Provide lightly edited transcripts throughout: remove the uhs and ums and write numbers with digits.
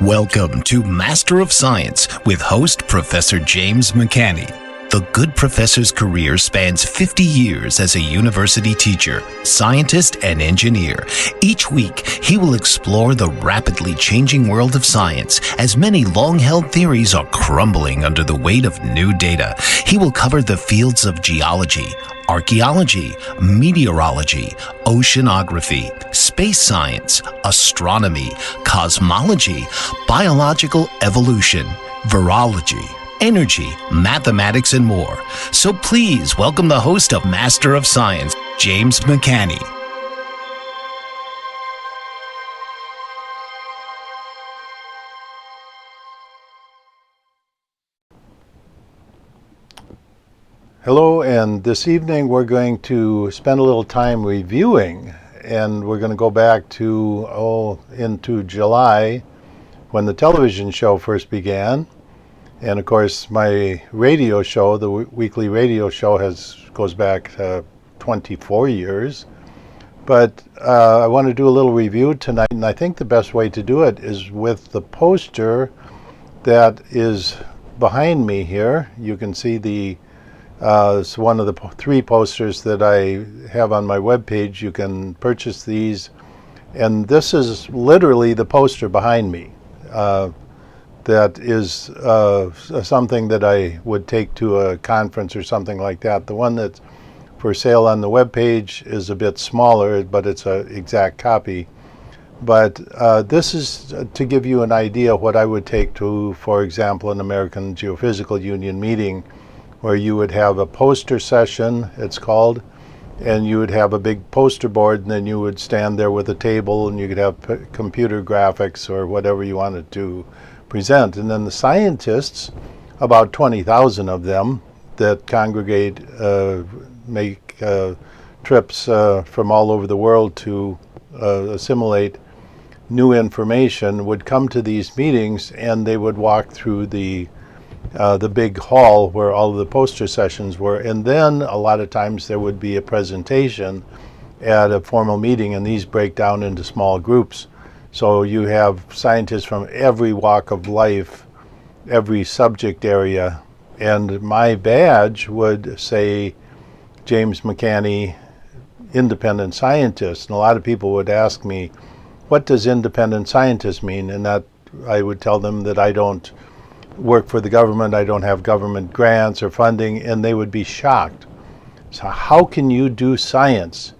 Welcome to Master of Science with host Professor James McCanney. The good professor's career spans 50 years as a university teacher, scientist, and engineer. Each week, he will explore the rapidly changing world of science as many long-held theories are crumbling under the weight of new data. He will cover the fields of geology, archaeology, meteorology, oceanography, space science, astronomy, cosmology, biological evolution, virology, energy, mathematics, and more. So please welcome the host of Master of Science, James McCanney. Hello, and this evening we're going to spend a little time reviewing, and we're going to go back to into July when the television show first began. And of course my radio show, the weekly radio show, goes back 24 years. But I want to do a little review tonight, and I think the best way to do it is with the poster that is behind me here. You can see it's one of the three posters that I have on my webpage. You can purchase these, and this is literally the poster behind me. That is something that I would take to a conference or something like that. The one that's for sale on the webpage is a bit smaller, but it's an exact copy. But this is to give you an idea what I would take to, for example, an American Geophysical Union meeting, where you would have a poster session, it's called, and you would have a big poster board, and then you would stand there with a table, and you could have computer graphics or whatever you wanted to present. And then the scientists, about 20,000 of them that congregate, make trips from all over the world to assimilate new information, would come to these meetings, and they would walk through the big hall where all of the poster sessions were. And then a lot of times there would be a presentation at a formal meeting, and these break down into small groups. So you have scientists from every walk of life, every subject area, and my badge would say James McCanney, independent scientist. And a lot of people would ask me, what does independent scientist mean? And that I would tell them that I don't work for the government, I don't have government grants or funding, and they would be shocked. So how can you do science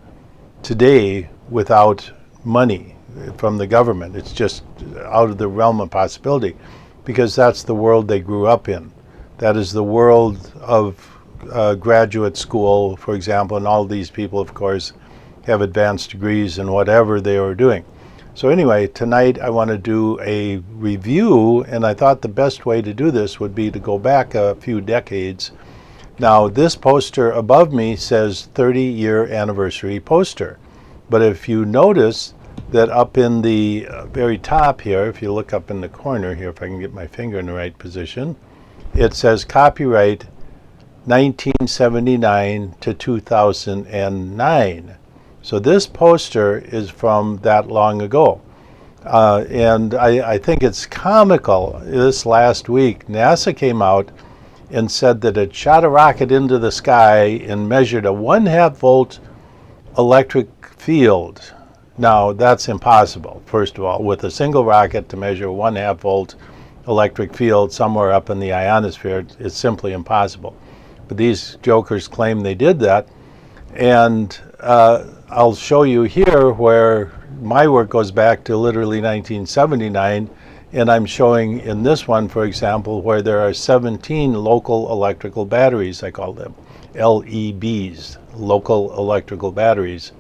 today without money from the government? It's just out of the realm of possibility, because that's the world they grew up in. That is the world of graduate school, for example, and all these people, of course, have advanced degrees in whatever they are doing. So anyway, tonight I want to do a review, and I thought the best way to do this would be to go back a few decades. Now, this poster above me says 30-year anniversary poster. But if you notice that up in the very top here, if you look up in the corner here, if I can get my finger in the right position, it says copyright 1979 to 2009. So this poster is from that long ago. And I think it's comical. This last week, NASA came out and said that it shot a rocket into the sky and measured a 1/2 volt electric field. Now, that's impossible, first of all, with a single rocket to measure a 1/2 volt electric field somewhere up in the ionosphere. It's simply impossible. But these jokers claim they did that. And I'll show you here where my work goes back to literally 1979, and I'm showing in this one, for example, where there are 17 local electrical batteries, I call them LEBs, local electrical batteries.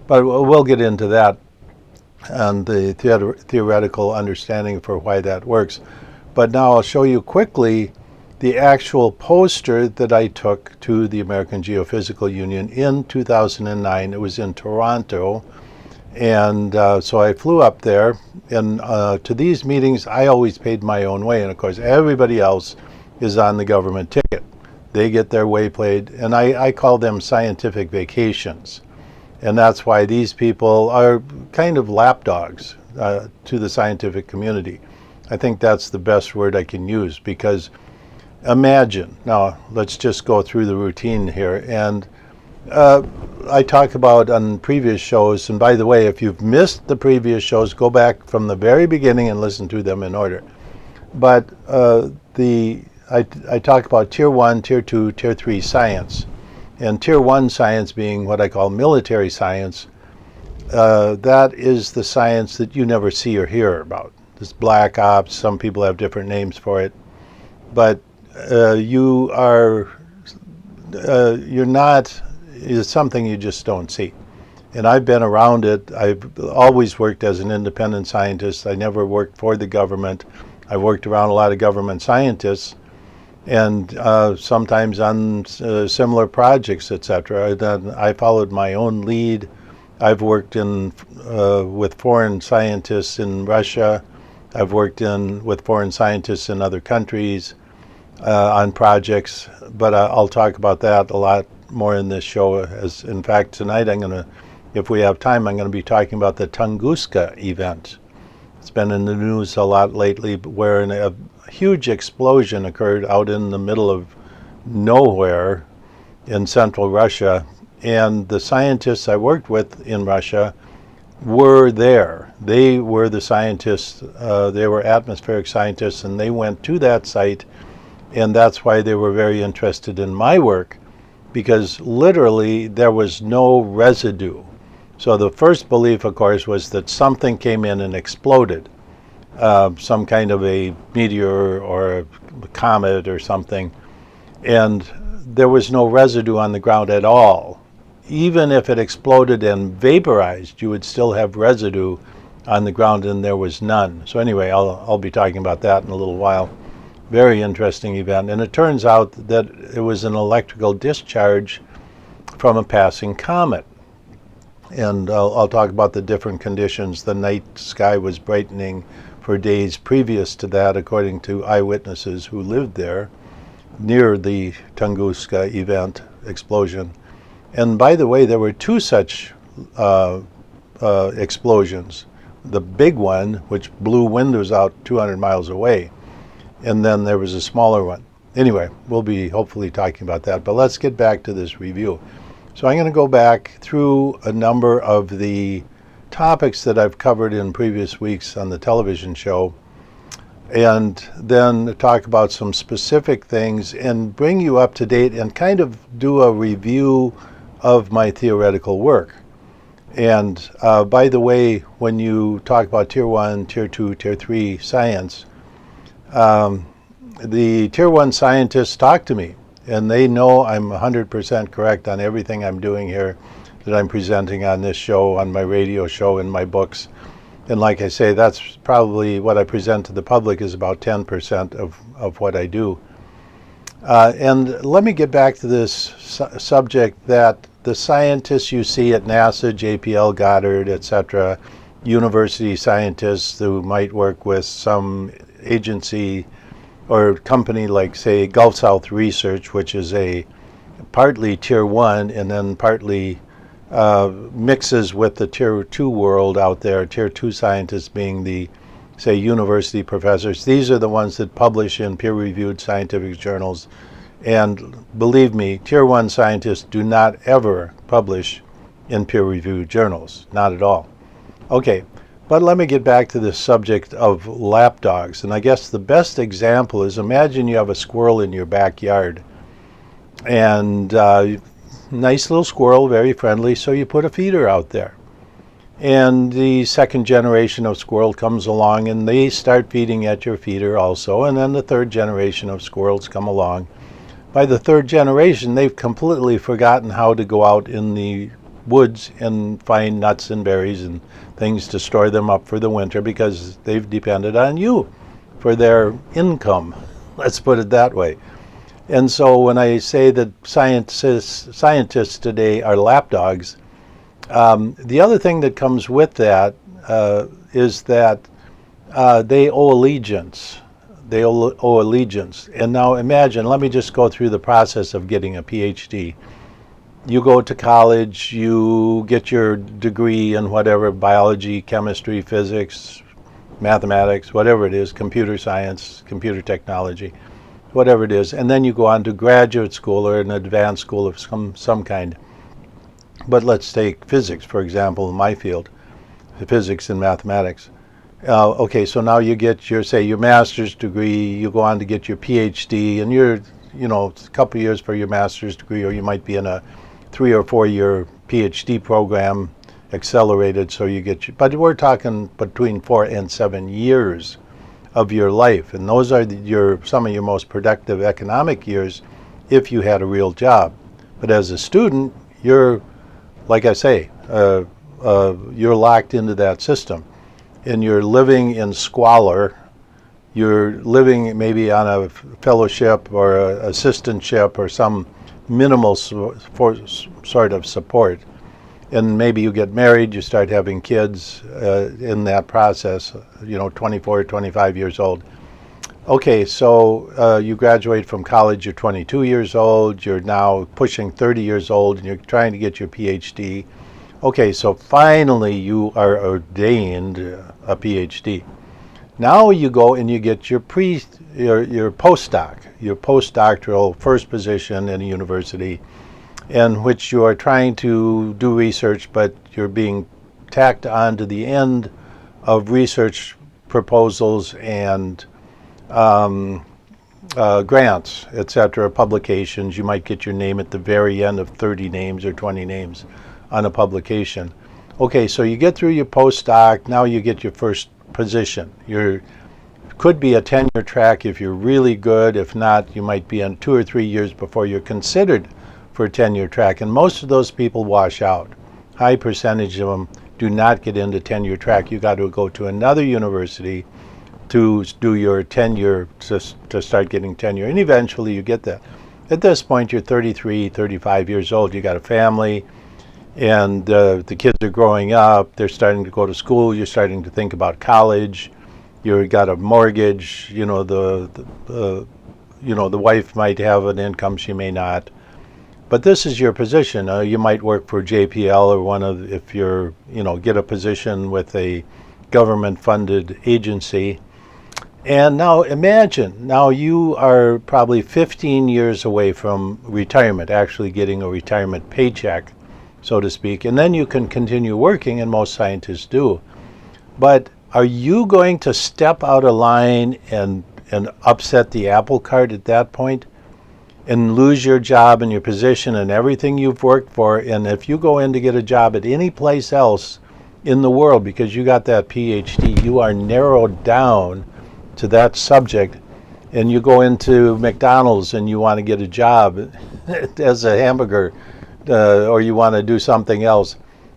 But we'll get into that and the theoretical understanding for why that works. But now I'll show you quickly the actual poster that I took to the American Geophysical Union in 2009. It was in Toronto, and so I flew up there, and to these meetings I always paid my own way, and of course everybody else is on the government ticket. They get their way paid, and I call them scientific vacations, and that's why these people are kind of lapdogs to the scientific community. I think that's the best word I can use, because imagine, now let's just go through the routine here, and I talk about on previous shows, and by the way, if you've missed the previous shows, go back from the very beginning and listen to them in order. But I talk about Tier 1, Tier 2, Tier 3 science. And Tier 1 science being what I call military science. That is the science that you never see or hear about. This black ops, some people have different names for it. But you're not, it's something you just don't see. And I've been around it. I've always worked as an independent scientist. I never worked for the government. I worked around a lot of government scientists, and sometimes on similar projects, etc. I followed my own lead. I've worked with foreign scientists in Russia. I've worked with foreign scientists in other countries on projects, but I'll talk about that a lot more in this show. As in fact, tonight if we have time, I'm going to be talking about the Tunguska event. It's been in the news a lot lately, where a huge explosion occurred out in the middle of nowhere in central Russia, and the scientists I worked with in Russia were there. They were the scientists, they were atmospheric scientists, and they went to that site, and that's why they were very interested in my work, because literally there was no residue. So the first belief, of course, was that something came in and exploded, some kind of a meteor or a comet or something, and there was no residue on the ground at all. Even if it exploded and vaporized, you would still have residue on the ground, and there was none. So anyway, I'll be talking about that in a little while. Very interesting event, and it turns out that it was an electrical discharge from a passing comet. And I'll talk about the different conditions. The night sky was brightening for days previous to that, according to eyewitnesses who lived there near the Tunguska event explosion. And by the way, there were two such explosions. The big one, which blew windows out 200 miles away, and then there was a smaller one. Anyway, we'll be hopefully talking about that, but let's get back to this review. So I'm going to go back through a number of the topics that I've covered in previous weeks on the television show, and then talk about some specific things and bring you up to date and kind of do a review of my theoretical work. And by the way, when you talk about Tier 1, Tier 2, Tier 3 science, the Tier 1 scientists talk to me, and they know I'm 100% correct on everything I'm doing here, that I'm presenting on this show, on my radio show, in my books. And like I say, that's probably what I present to the public is about 10% of what I do. And let me get back to this subject that the scientists you see at NASA, JPL, Goddard, etc., university scientists who might work with some agency or company like, say, Gulf South Research, which is a partly Tier 1 and then partly mixes with the Tier 2 world out there, Tier 2 scientists being the, say, university professors. These are the ones that publish in peer-reviewed scientific journals. And believe me, Tier 1 scientists do not ever publish in peer-reviewed journals, not at all. Okay. But let me get back to this subject of lapdogs. And I guess the best example is, imagine you have a squirrel in your backyard. And nice little squirrel, very friendly, so you put a feeder out there. And the second generation of squirrel comes along, and they start feeding at your feeder also. And then the third generation of squirrels come along. By the third generation, they've completely forgotten how to go out in the woods and find nuts and berries and things to store them up for the winter, because they've depended on you for their income. Let's put it that way. And so when I say that scientists today are lapdogs, the other thing that comes with that is that they owe allegiance. They owe allegiance. And now imagine, let me just go through the process of getting a PhD. You go to college, you get your degree in whatever, biology, chemistry, physics, mathematics, whatever it is, computer science, computer technology, whatever it is, and then you go on to graduate school or an advanced school of some kind. But let's take physics, for example, in my field, physics and mathematics. Okay, so now you get your master's degree, you go on to get your PhD, and you're, a couple of years for your master's degree, or you might be in a 3 or 4 year PhD program, accelerated, so you get but we're talking between 4 and 7 years of your life, and those are some of your most productive economic years if you had a real job. But as a student, you're, like I say, you're locked into that system, and you're living in squalor. You're living maybe on a fellowship or an assistantship or some minimal sort of support. And maybe you get married, you start having kids in that process, 24, 25 years old. Okay, so you graduate from college, you're 22 years old, you're now pushing 30 years old, and you're trying to get your PhD. Okay, so finally you are ordained a PhD. Now you go and you get your postdoc, your postdoctoral first position in a university, in which you are trying to do research, but you're being tacked on to the end of research proposals and grants, etc., publications. You might get your name at the very end of 30 names or 20 names on a publication. Okay, so you get through your postdoc, now you get your first position. Could be a tenure track if you're really good. If not, you might be in 2 or 3 years before you're considered for a tenure track, and most of those people wash out. High percentage of them do not get into tenure track. You got to go to another university to do your tenure, to start getting tenure, and eventually you get that. At this point, you're 33, 35 years old, you got a family, and the kids are growing up, they're starting to go to school, you're starting to think about college, you got a mortgage, the wife might have an income, she may not. But this is your position. You might work for JPL or if you're, get a position with a government-funded agency. And now imagine, now you are probably 15 years away from retirement, actually getting a retirement paycheck, so to speak. And then you can continue working, and most scientists do. But are you going to step out of line and upset the apple cart at that point? And lose your job and your position and everything you've worked for, and if you go in to get a job at any place else in the world because you got that PhD, you are narrowed down to that subject, and you go into McDonald's and you want to get a job as a hamburger, or you want to do something else,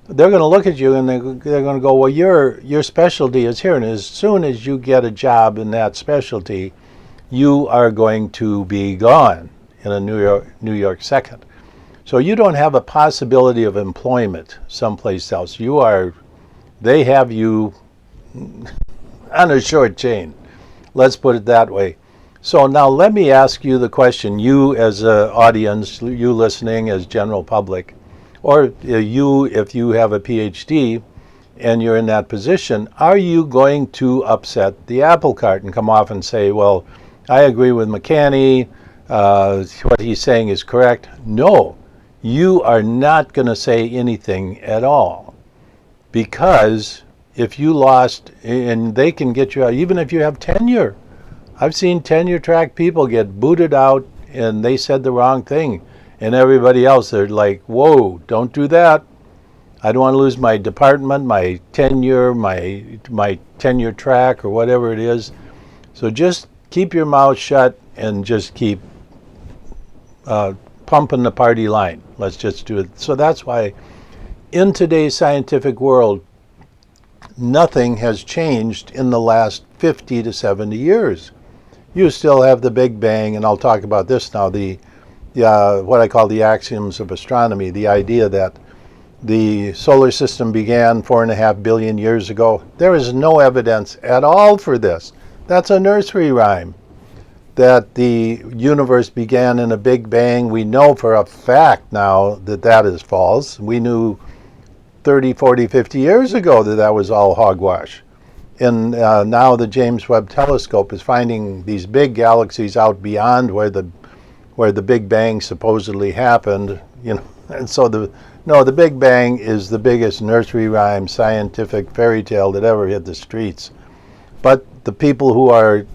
they're going to look at you and they're going to go, well, your specialty is here, and as soon as you get a job in that specialty, you are going to be gone in a New York second. So you don't have a possibility of employment someplace else. They have you on a short chain. Let's put it that way. So now let me ask you the question, you as an audience, you listening as general public, or you if you have a PhD and you're in that position, are you going to upset the apple cart and come off and say, well, I agree with McCanny, what he's saying is correct? No, you are not going to say anything at all, because if you lost, and they can get you out, even if you have tenure. I've seen tenure track people get booted out and they said the wrong thing, and everybody else, they're like, whoa, don't do that. I don't want to lose my department, my tenure, my tenure track, or whatever it is. So just keep your mouth shut and just keep pumping the party line. Let's just do it. So that's why in today's scientific world, nothing has changed in the last 50 to 70 years. You still have the Big Bang, and I'll talk about this now, what I call the axioms of astronomy, the idea that the solar system began 4.5 billion years ago. There is no evidence at all for this. That's a nursery rhyme. That the universe began in a Big Bang. We know for a fact now that that is false. We knew 30, 40, 50 years ago that was all hogwash. And now the James Webb Telescope is finding these big galaxies out beyond where the Big Bang supposedly happened, And so the Big Bang is the biggest nursery rhyme scientific fairy tale that ever hit the streets. But the people who are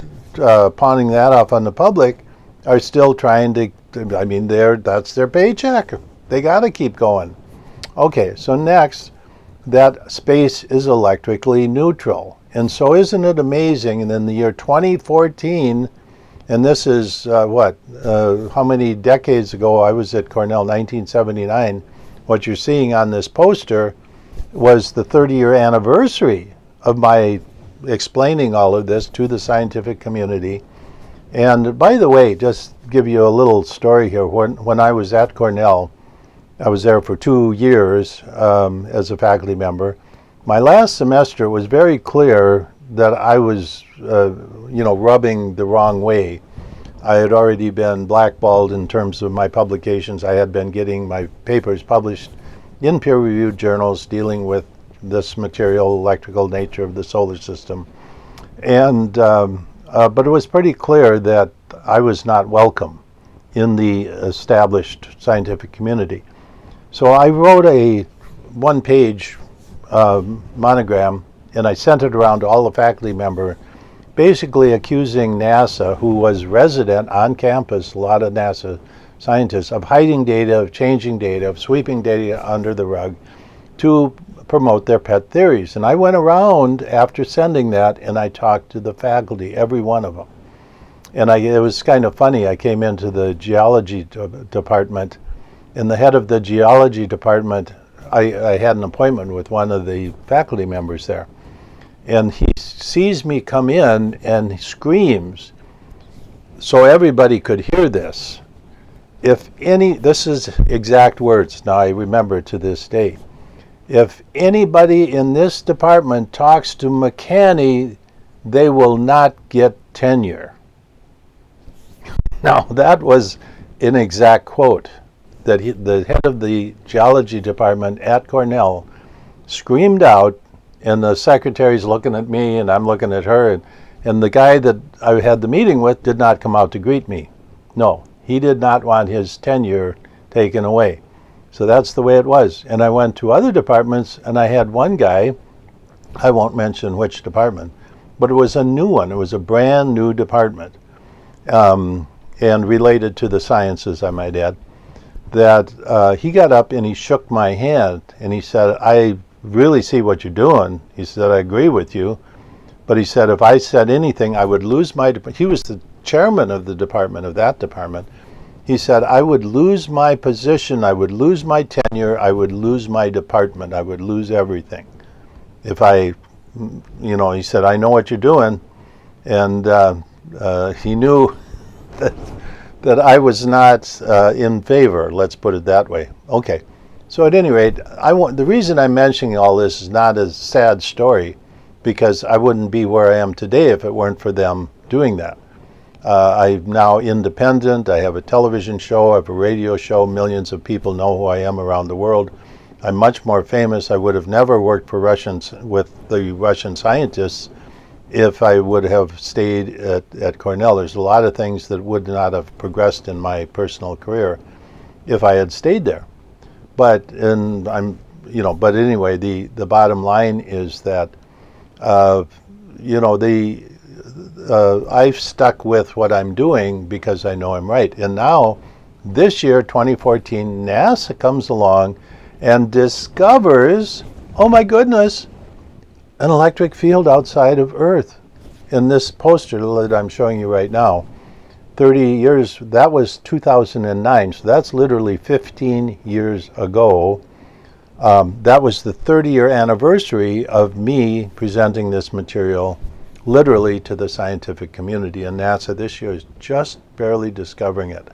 pawning that off on the public are still trying to, that's their paycheck. They got to keep going. Okay, so next, that space is electrically neutral. And so isn't it amazing? And in the year 2014, and this is how many decades ago? I was at Cornell, 1979. What you're seeing on this poster was the 30-year anniversary of my explaining all of this to the scientific community. And by the way, just give you a little story here. When I was at Cornell, I was there for 2 years as a faculty member. My last semester was very clear that I was, rubbing the wrong way. I had already been blackballed in terms of my publications. I had been getting my papers published in peer-reviewed journals dealing with this material, electrical nature of the solar system. And but it was pretty clear that I was not welcome in the established scientific community. So I wrote a one-page monogram, and I sent it around to all the faculty members, basically accusing NASA, who was resident on campus, a lot of NASA scientists, of hiding data, of changing data, of sweeping data under the rug to promote their pet theories. And I went around after sending that, and I talked to the faculty, every one of them. And it was kind of funny. I came into the geology department, and the head of the geology department, I had an appointment with one of the faculty members there. And he sees me come in and he screams, so everybody could hear this. This is exact words, now I remember to this day. If anybody in this department talks to McCanny, they will not get tenure. Now, that was an exact quote that the head of the geology department at Cornell screamed out, and the secretary's looking at me, and I'm looking at her, and the guy that I had the meeting with did not come out to greet me. No, he did not want his tenure taken away. So that's the way it was. And I went to other departments, and I had one guy, I won't mention which department, but it was a new one. It was a brand new department, and related to the sciences, I might add, that he got up and he shook my hand, and he said, I really see what you're doing. He said, I agree with you. But he said, if I said anything, I would lose my, he was the chairman of the department, of that department. He said, I would lose my position, I would lose my tenure, I would lose my department, I would lose everything. If I, he said, I know what you're doing. And he knew that I was not in favor, let's put it that way. Okay. So at any rate, the reason I'm mentioning all this is not a sad story, because I wouldn't be where I am today if it weren't for them doing that. I'm now independent. I have a television show, I have a radio show. Millions of people know who I am around the world. I'm much more famous. I would have never worked for with the Russian scientists if I would have stayed at Cornell. There's a lot of things that would not have progressed in my personal career if I had stayed there. But anyway, the bottom line is that I've stuck with what I'm doing because I know I'm right. And now, this year, 2014, NASA comes along and discovers, oh my goodness, an electric field outside of Earth. In this poster that I'm showing you right now, 30 years, that was 2009, so that's literally 15 years ago. That was the 30-year anniversary of me presenting this material literally to the scientific community, and NASA this year is just barely discovering it.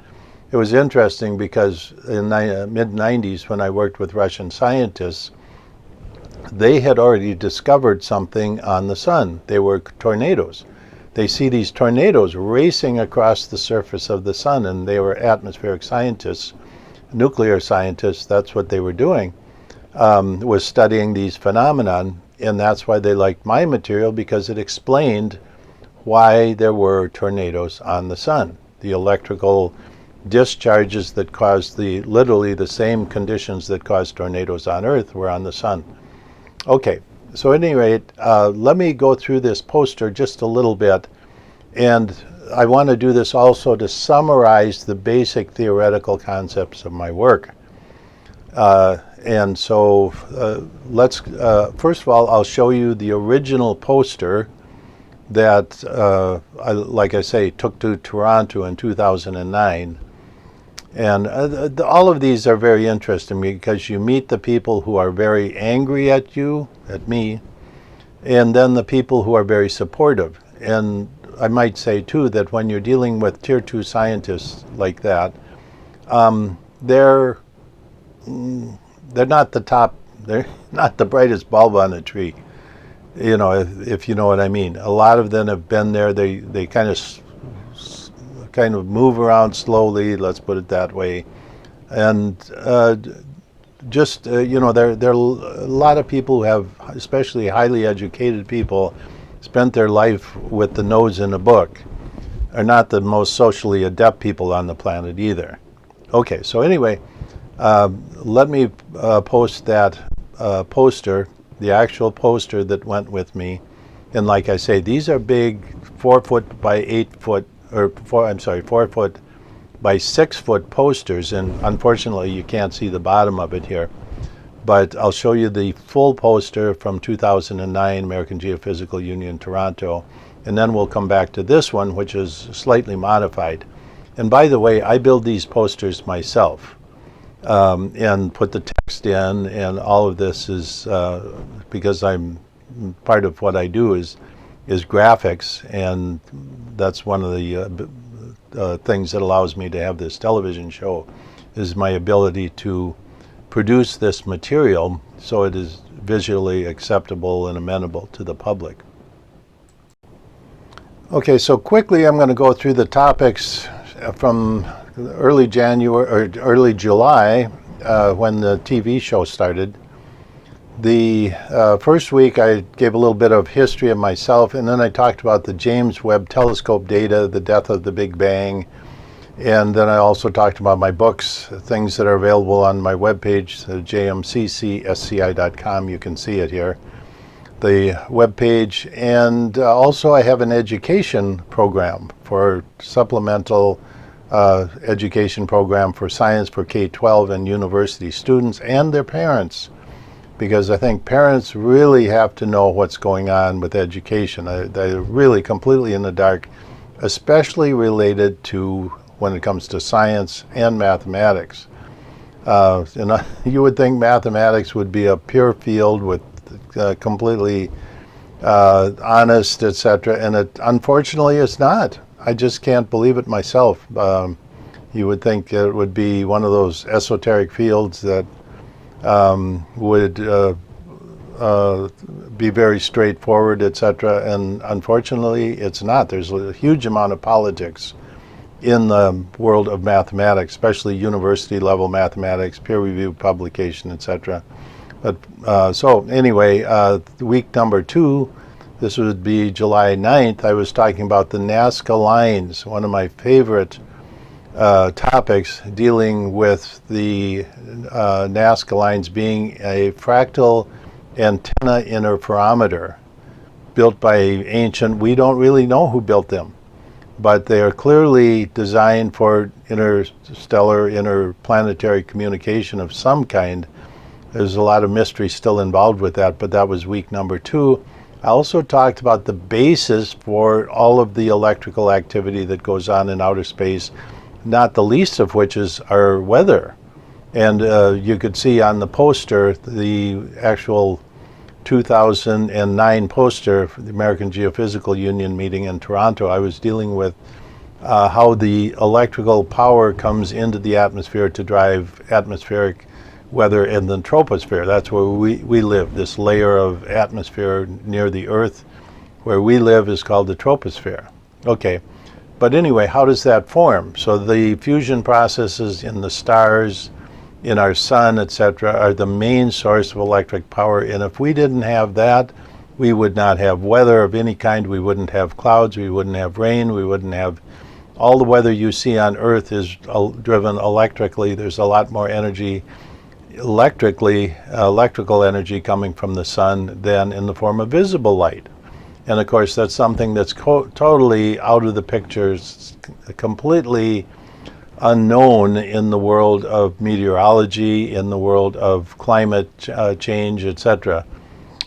It was interesting because in the mid-90s, when I worked with Russian scientists, they had already discovered something on the sun. They were tornadoes. They see these tornadoes racing across the surface of the sun, and they were atmospheric scientists, nuclear scientists. That's what they were doing, was studying these phenomenon. and that's why they liked my material, because it explained why there were tornadoes on the sun. The electrical discharges that caused literally the same conditions that caused tornadoes on Earth were on the sun. Okay, so at any rate, let me go through this poster just a little bit, and I want to do this also to summarize the basic theoretical concepts of my work. And so let's, first of all, I'll show you the original poster that, like I say, took to Toronto in 2009. And all of these are very interesting because you meet the people who are very angry at you, at me, and then the people who are very supportive. And I might say, too, that when you're dealing with Tier 2 scientists like that, they're not the top, they're not the brightest bulb on the tree, you know, if you know what I mean. A lot of them have been there. They kind of move around slowly, let's put it that way. And you know, there are a lot of people who have, especially highly educated people, spent their life with the nose in a book, are not the most socially adept people on the planet either. Okay, so anyway, let me post that poster, the actual poster that went with me. And like I say, these are big 4 foot by 8 foot, or 4 foot by 6 foot posters. And unfortunately, you can't see the bottom of it here. But I'll show you the full poster from 2009, American Geophysical Union, Toronto. And then we'll come back to this one, which is slightly modified. And by the way, I build these posters myself and put the text in. And all of this is because part of what I do is graphics. And that's one of the things that allows me to have this television show, is my ability to produce this material so it is visually acceptable and amenable to the public. Okay, so quickly I'm going to go through the topics from early January or early July when the TV show started. The first week I gave a little bit of history of myself, and then I talked about the James Webb Telescope data, the death of the Big Bang. And then I also talked about my books, things that are available on my webpage, jmccsci.com. You can see it here, the webpage. And also I have an education program for supplemental education program for science for K-12 and university students and their parents, because I think parents really have to know what's going on with education. They're really completely in the dark, especially related to when it comes to science and mathematics. You would think mathematics would be a pure field with completely honest, etc., and it unfortunately is not. I just can't believe it myself. You would think it would be one of those esoteric fields that would be very straightforward, etc., and unfortunately it's not. There's a huge amount of politics in the world of mathematics, especially university level mathematics, peer reviewed publication, etc. But so anyway, week number 2, this would be July 9th, I was talking about the Nazca lines, one of my favorite topics, dealing with the Nazca lines being a fractal antenna interferometer built by ancient, we don't really know who built them, but they are clearly designed for interstellar, interplanetary communication of some kind. There's a lot of mystery still involved with that, but that was week number 2. I also talked about the basis for all of the electrical activity that goes on in outer space, not the least of which is our weather. And you could see on the poster, the actual 2009 poster for the American Geophysical Union meeting in Toronto, I was dealing with how the electrical power comes into the atmosphere to drive atmospheric weather in the troposphere. That's where we live. This layer of atmosphere near the Earth where we live is called the troposphere. Okay, but anyway, how does that form? So the fusion processes in the stars in our sun, etc., are the main source of electric power. And if we didn't have that, we would not have weather of any kind. We wouldn't have clouds. We wouldn't have rain. We wouldn't have all the weather you see on Earth is driven electrically. There's a lot more energy electrical energy coming from the sun than in the form of visible light. And of course, that's something that's totally out of the picture, completely unknown in the world of meteorology, in the world of climate change, etc.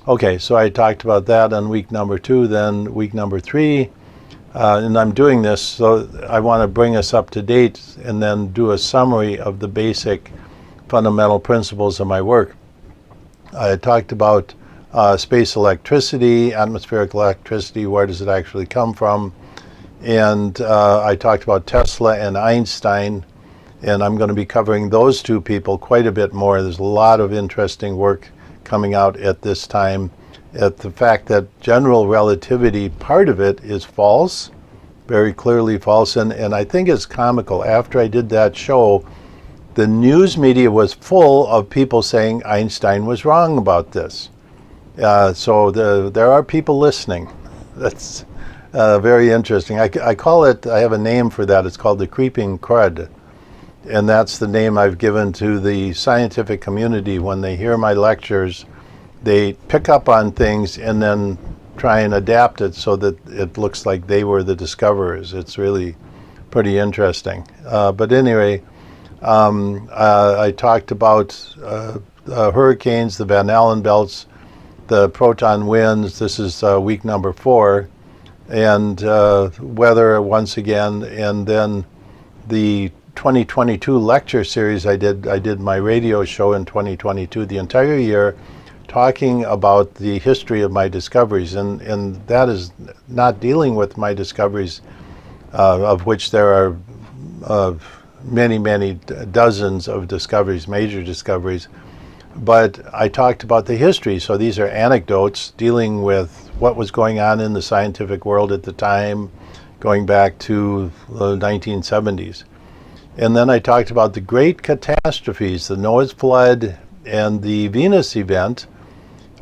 Okay, so I talked about that on week number 2, then week number 3, and I'm doing this so I want to bring us up to date and then do a summary of the basic fundamental principles of my work. I talked about space electricity, atmospheric electricity, where does it actually come from? And I talked about Tesla and Einstein, and I'm going to be covering those two people quite a bit more. There's a lot of interesting work coming out at this time at the fact that general relativity, part of it is false, very clearly false, and I think it's comical. After I did that show, the news media was full of people saying Einstein was wrong about this. So there are people listening. That's very interesting. I call it, I have a name for that, it's called the creeping crud. And that's the name I've given to the scientific community. When they hear my lectures, they pick up on things and then try and adapt it so that it looks like they were the discoverers. It's really pretty interesting. But anyway, I talked about hurricanes, the Van Allen belts, the proton winds. This is week number 4, and weather once again, and then the 2022 lecture series I did my radio show in 2022, the entire year, talking about the history of my discoveries, and that is not dealing with my discoveries, of which there are many dozens of discoveries, major discoveries, but I talked about the history. So these are anecdotes dealing with what was going on in the scientific world at the time, going back to the 1970s. And then I talked about the great catastrophes, the Noah's flood and the Venus event,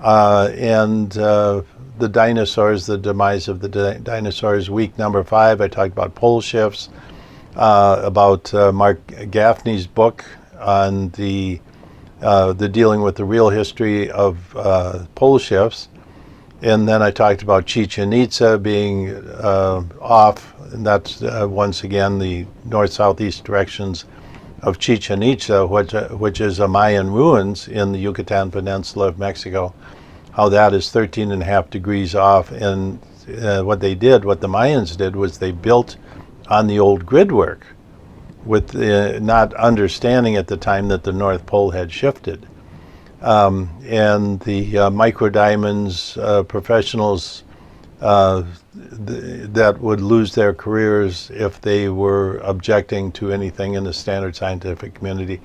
and the dinosaurs, the demise of the dinosaurs. Week number 5, I talked about pole shifts, about Mark Gaffney's book on the dealing with the real history of pole shifts. And then I talked about Chichen Itza being off, and that's once again the north-southeast directions of Chichen Itza, which is a Mayan ruins in the Yucatan Peninsula of Mexico, how that is 13.5 degrees off. And what the Mayans did was they built on the old grid work, with not understanding at the time that the North Pole had shifted. And the microdiamonds professionals that would lose their careers if they were objecting to anything in the standard scientific community.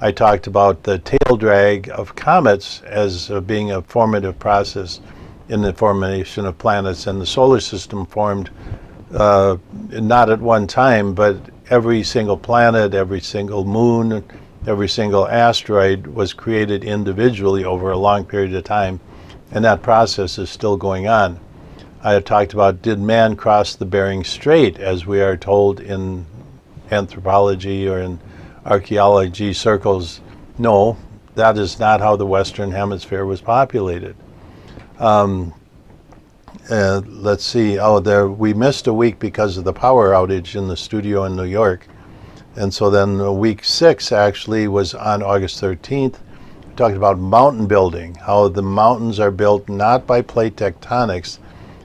I talked about the tail drag of comets as being a formative process in the formation of planets, and the solar system formed not at one time, but every single planet, every single moon, every single asteroid was created individually over a long period of time, and that process is still going on. I have talked about, did man cross the Bering Strait, as we are told in anthropology or in archaeology circles? No, that is not how the Western Hemisphere was populated. Let's see, we missed a week because of the power outage in the studio in New York. And so then week 6 actually was on August 13th. We talked about mountain building, how the mountains are built not by plate tectonics.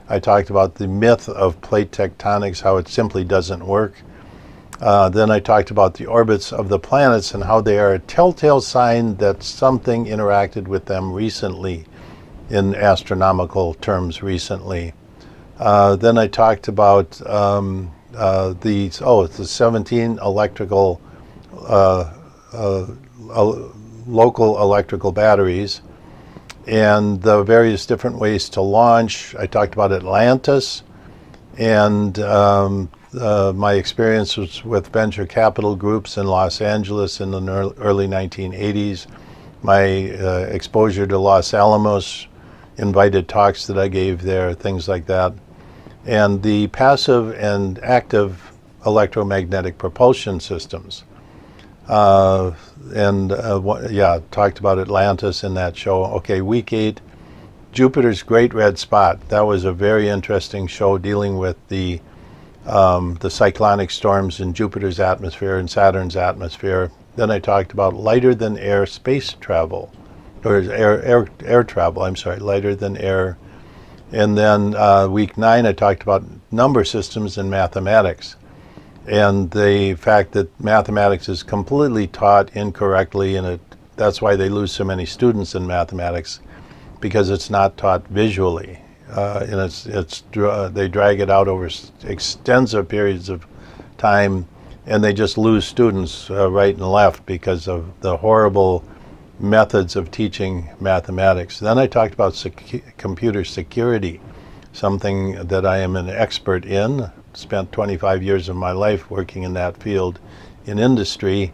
I talked about the myth of plate tectonics, how it simply doesn't work. Then I talked about the orbits of the planets and how they are a telltale sign that something interacted with them recently, in astronomical terms recently. Then I talked about the 17 electrical, local electrical batteries and the various different ways to launch. I talked about Atlantis and my experiences with venture capital groups in Los Angeles in the early 1980s, my exposure to Los Alamos, invited talks that I gave there, things like that, and the passive and active electromagnetic propulsion systems. Talked about Atlantis in that show. Okay, week 8, Jupiter's Great Red Spot. That was a very interesting show dealing with the cyclonic storms in Jupiter's atmosphere and Saturn's atmosphere. Then I talked about lighter than air space travel, or air travel, lighter than air. And then week 9, I talked about number systems and mathematics, and the fact that mathematics is completely taught incorrectly, and that's why they lose so many students in mathematics, because it's not taught visually. And they drag it out over extensive periods of time, and they just lose students right and left because of the horrible methods of teaching mathematics. Then I talked about computer security, something that I am an expert in. Spent 25 years of my life working in that field in industry.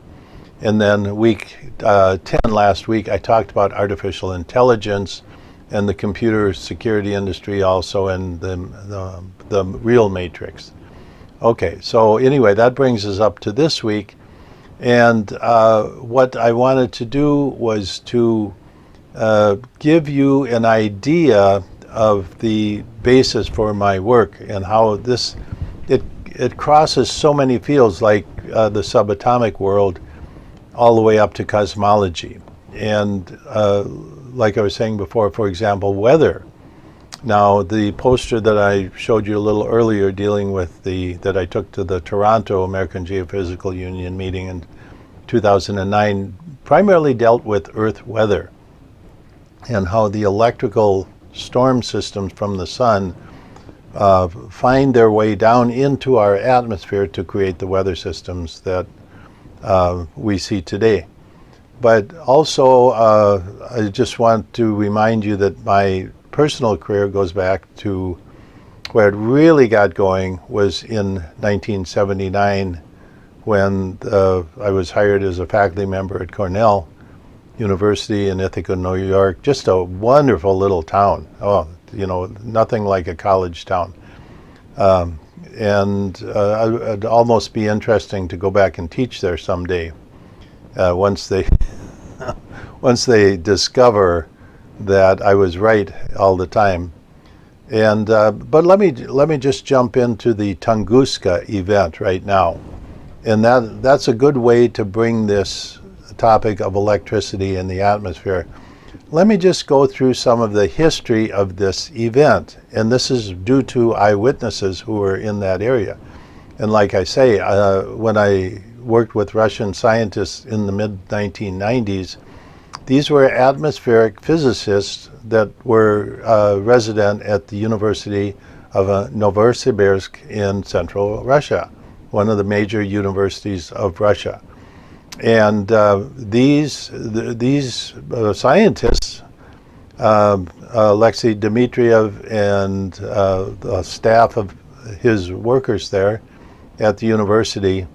And then week 10 last week, I talked about artificial intelligence and the computer security industry also, and the real matrix. Okay, so anyway, that brings us up to this week. And what I wanted to do was to give you an idea of the basis for my work and how it crosses so many fields, like the subatomic world all the way up to cosmology. And like I was saying before, for example, weather. Now, the poster that I showed you a little earlier dealing with that I took to the Toronto American Geophysical Union meeting in 2009 primarily dealt with Earth weather and how the electrical storm systems from the sun find their way down into our atmosphere to create the weather systems that we see today. But also, I just want to remind you that my personal career goes back to where it really got going was in 1979 when I was hired as a faculty member at Cornell University in Ithaca, New York. Just a wonderful little town. Oh, nothing like a college town. It'd almost be interesting to go back and teach there someday once they discover that I was right all the time. And but let me just jump into the Tunguska event right now, and that's a good way to bring this topic of electricity in the atmosphere. Let me just go through some of the history of this event, and this is due to eyewitnesses who were in that area. And like I say, when I worked with Russian scientists in the mid-1990s, these were atmospheric physicists that were resident at the University of Novosibirsk in central Russia, one of the major universities of Russia. And these scientists, Alexei Dmitriev and the staff of his workers there at the university,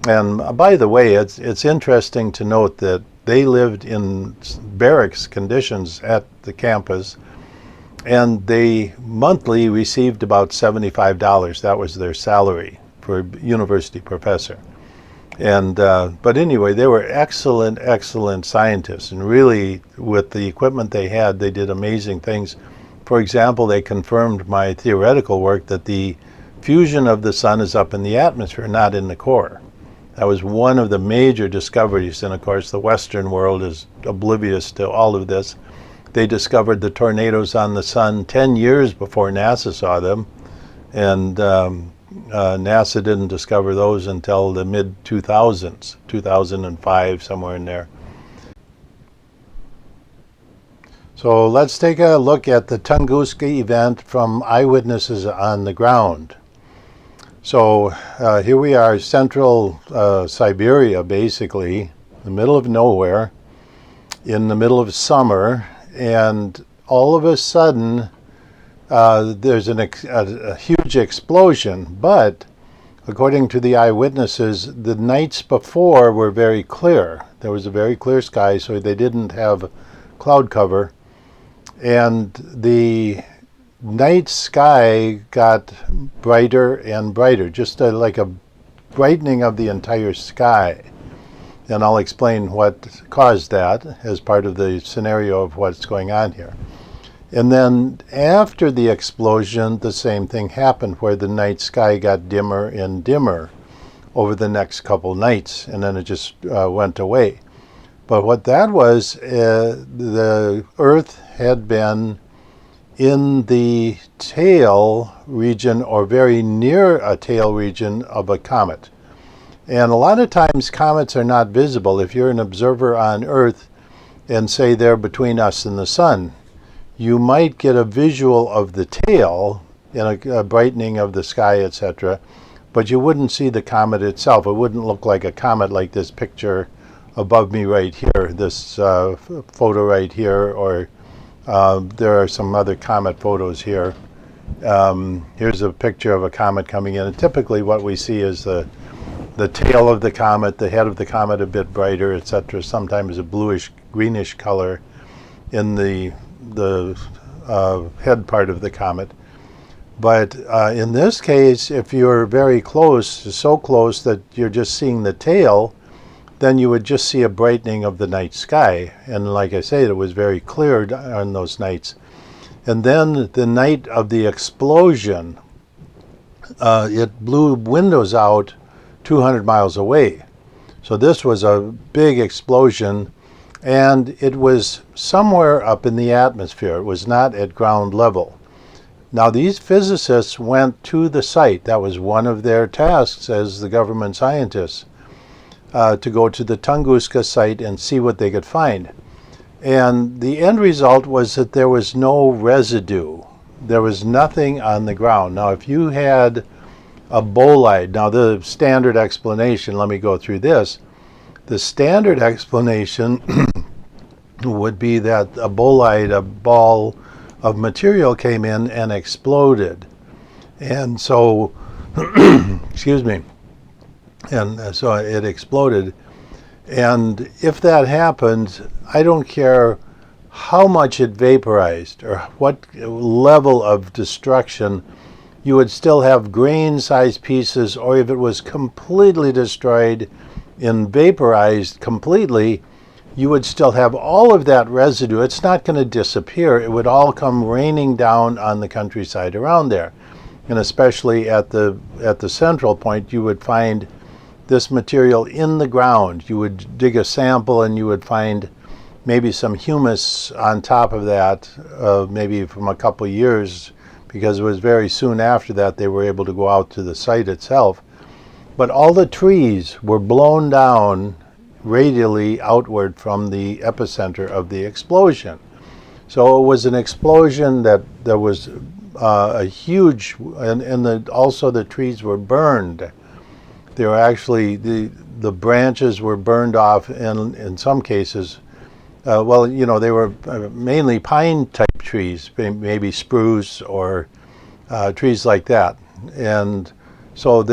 and by the way, it's interesting to note that they lived in barracks conditions at the campus, and they monthly received about $75. That was their salary for a university professor. And but anyway, they were excellent scientists, and really, with the equipment they had, they did amazing things. For example, they confirmed my theoretical work that the fusion of the sun is up in the atmosphere, not in the core. That was one of the major discoveries, and of course the Western world is oblivious to all of this. They discovered the tornadoes on the sun 10 years before NASA saw them, and NASA didn't discover those until the mid-2000s, 2005, somewhere in there. So let's take a look at the Tunguska event from eyewitnesses on the ground. So here we are, central Siberia, basically, the middle of nowhere, in the middle of summer, and all of a sudden there's a huge explosion, but according to the eyewitnesses, the nights before were very clear. There was a very clear sky, so they didn't have cloud cover. And the night sky got brighter and brighter, just like a brightening of the entire sky. And I'll explain what caused that as part of the scenario of what's going on here. And then after the explosion, the same thing happened, where the night sky got dimmer and dimmer over the next couple nights, and then it just went away. But what that was, the Earth had been in the tail region, or very near a tail region of a comet. And a lot of times comets are not visible. If you're an observer on Earth and say they're between us and the sun, you might get a visual of the tail and a brightening of the sky, etc., but you wouldn't see the comet itself. It wouldn't look like a comet like this picture above me right here, this photo right here, or there are some other comet photos here. Here's a picture of a comet coming in, and typically what we see is the tail of the comet, the head of the comet a bit brighter, etc., sometimes a bluish greenish color in the head part of the comet. But in this case, if you're very close, so close that you're just seeing the tail, then you would just see a brightening of the night sky. And like I say, it was very clear on those nights. And then the night of the explosion, it blew windows out 200 miles away. So this was a big explosion, and it was somewhere up in the atmosphere. It was not at ground level. Now, these physicists went to the site. That was one of their tasks as the government scientists, to go to the Tunguska site and see what they could find. And the end result was that there was no residue. There was nothing on the ground. Now, if you had a bolide, now the standard explanation, let me go through this. The standard explanation would be that a bolide, a ball of material, came in and exploded. And so, excuse me, and so it exploded. And if that happened, I don't care how much it vaporized or what level of destruction, you would still have grain-sized pieces, or if it was completely destroyed and vaporized completely, you would still have all of that residue. It's not going to disappear. It would all come raining down on the countryside around there. And especially at the central point, you would find this material in the ground. You would dig a sample and you would find maybe some humus on top of that, maybe from a couple of years, because it was very soon after that they were able to go out to the site itself. But all the trees were blown down radially outward from the epicenter of the explosion. So it was an explosion that there was a huge, and also the trees were burned. They were actually, the branches were burned off, and in some cases, well, you know, they were mainly pine type trees, maybe spruce or trees like that. And so